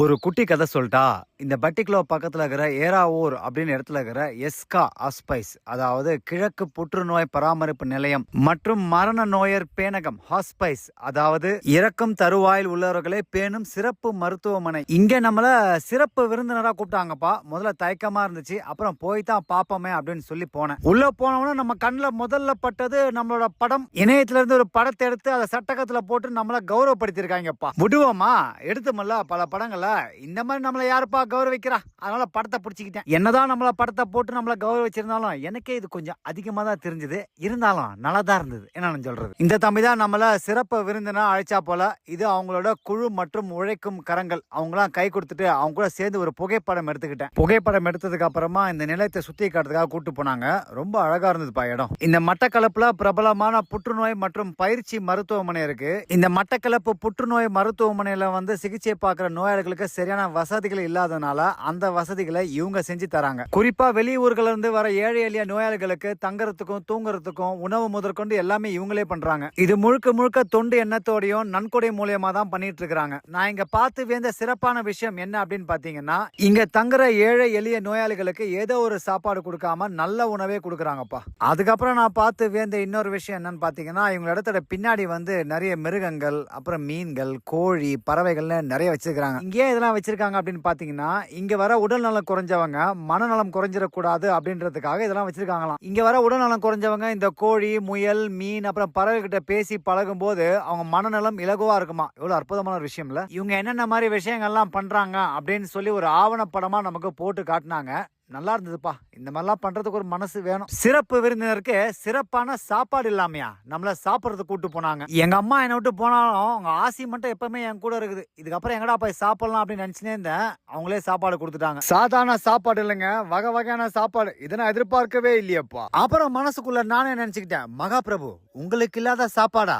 ஒரு குட்டி கதை சொல்லிட்டா. இந்த பட்டிக்குலோ பக்கத்துல இருக்கிற ஏராவூர் அப்படின்னு இடத்துல இருக்கிற எஸ்கா ஹாஸ்பைஸ், அதாவது கிழக்கு புற்றுநோய் பராமரிப்பு நிலையம் மற்றும் மரண நோயர் பேணகம் ஹாஸ்பைஸ், அதாவது இறக்கும் தருவாயில் உள்ளவர்களை பேணும் சிறப்பு மருத்துவமனை. இங்க நம்மள சிறப்பு விருந்தினரா கூப்பிட்டாங்கப்பா. முதல்ல தயக்கமா இருந்துச்சு, அப்புறம் போய் தான் பாப்போமே அப்படின்னு சொல்லி போனேன். உள்ள போனவன நம்ம கண்ணுல முதல்ல பட்டது நம்மளோட படம். இணையத்துல இருந்து ஒரு படத்தை எடுத்து அதை சட்டகத்துல போட்டு நம்மள கௌரவப்படுத்திருக்காங்கப்பா. விடுவோமா? எடுத்துமல்ல பல படங்கள்ல இந்த மாதிரி நம்மள யாருப்பா கௌரவிக்கிறா, அதனால படத்தை பிடிச்சிக்கிட்டேன். என்னதான் நம்மள படத்தை போட்டு நம்மள கௌரவிச்சிருந்தாலும் எனக்கே இது கொஞ்சம் அதிகமா தான் தெரிஞ்சது. இருந்தாலும் நல்லா தான் இருந்தது. என்ன சொல்றது, இந்த தம்பி தான் நம்மள சிறப்பு விருந்தினா அழைச்சா போல. இது அவங்களோட குழு மற்றும் உழைக்கும் கரங்கள். அவங்களாம் கை கொடுத்துட்டு அவங்க கூட சேர்ந்து ஒரு புகைப்படம் எடுத்துக்கிட்டேன். புகைப்படம் எடுத்ததுக்கு அப்புறமா இந்த நிலையத்தை சுத்தி காட்டுறதுக்காக கூட்டு போனாங்க. ரொம்ப அழகா இருந்ததுப்பா இடம். இந்த மட்டக்களப்புல பிரபலமான புற்றுநோய் மற்றும் பயிற்சி மருத்துவமனை இருக்கு. இந்த மட்டக்களப்பு புற்றுநோய் மருத்துவமனையில வந்து சிகிச்சை பார்க்கிற நோயாளிகளுக்கு சரியான வசதிகள் இல்லாதனால அந்த வசதிகளை இவங்க செஞ்சு தராங்க. குறிப்பா வெளியூர்கள்ல இருந்து வர ஏழை எளிய நோயாளிகளுக்கு தங்கறதுக்கும் தூங்குறதுக்கும் உணவு முதற்கொண்டு எல்லாமே இவங்களே பண்றாங்க. இது முழுக்க முழுக்க தொண்டு எண்ணத்தோடையும் நன்கொடை மூலியமா தான் பண்ணிட்டு இருக்காங்க. நான் இங்க பார்த்து வேந்த சிறப்பான விஷயம் என்ன அப்படின்னு பாத்தீங்கன்னா, இங்க தங்குற ஏழை எளிய நோயாளிகளுக்கு ஏதோ ஒரு சாப்பாடு கொடுக்காம நல்ல உணவே கொடுக்குறாங்கப்பா. அதுக்கப்புறம் நான் பார்த்து வேந்த இன்னொரு விஷயம் என்னன்னு பாத்தீங்கன்னா, இவங்க இடத்துல பின்னாடி வந்து நிறைய மிருகங்கள், அப்புறம் மீன்கள், கோழி, பறவைகள்னு நிறைய வச்சிருக்காங்க. இங்கே இதெல்லாம் வச்சிருக்காங்க அப்படின்னு பாத்தீங்கன்னா, இங்க வர உடல் நலம் குறைஞ்சவங்க மனநலம் குறைஞ்சிடக்கூடாது அப்படின்றதுக்காக இதெல்லாம் வச்சிருக்காங்களாம். இங்க வர உடல் நலம் குறைஞ்சவங்க இந்த கோழி, முயல், மீன், அப்புறம் பறவை கிட்ட பேசி பழகும் போது அவங்க மனநலம் இலகுவா இருக்குமா. எவ்வளவு அற்புதமான ஒரு விஷயம் இல்ல? இவங்க என்னென்ன மாதிரி விஷயங்கள்லாம் பண்றாங்க அப்படின்னு சொல்லி ஒரு ஆவணப்படமா நமக்கு போட்டு காட்டினாங்க. நல்லா இருந்ததுப்பா. இந்த மாதிரிலாம் பண்றதுக்கு ஒரு மனசு வேணும். சிறப்பு விருந்தினருக்கு சிறப்பான சாப்பாடு இல்லாமையா நம்மள சாப்பிடறதுக்கு கூட்டு போனாங்க. எங்க அம்மா என்னை விட்டு போனாலும் அவங்க ஆசி மட்டும் எப்பவுமே என் கூட இருக்குது. இதுக்கப்புறம் எங்கடா போய் சாப்பிடலாம் அப்படின்னு நினைச்சுனே இருந்தேன். அவங்களே சாப்பாடு கொடுத்துட்டாங்க. சாதாரண சாப்பாடு இல்லைங்க, வகை வகையான சாப்பாடு. இதை நான் எதிர்பார்க்கவே இல்லையப்பா. அப்புறம் மனசுக்குள்ள நானே நினைச்சுக்கிட்டேன், மகாபிரபு உங்களுக்கு இல்லாத சாப்பாடா?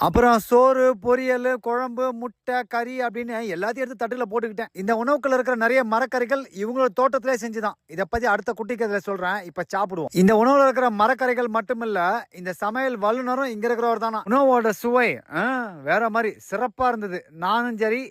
அப்புறம் சோறு, பொரியல், குழம்பு, முட்டை, கறி அப்படின்னு எல்லாத்தையும் எடுத்து தட்டுல போட்டுக்கிட்டேன். இந்த உணவுக்குள்ள இருக்கிற நிறைய மரக்கறிகள் இவங்களோட தோட்டத்திலே செஞ்சுதான். இதை பத்தி அடுத்த குட்டி கதையில சொல்றேன். இப்ப சாப்பிடுவோம். இந்த உணவுல இருக்கிற மரக்கறிகள் மட்டுமில்ல, இந்த சமையல் வல்லுநரும் இங்க இருக்கிறவர் தானா. உணவோட சுவை வேற மாதிரி சிறப்பா இருந்தது. நானும் சரி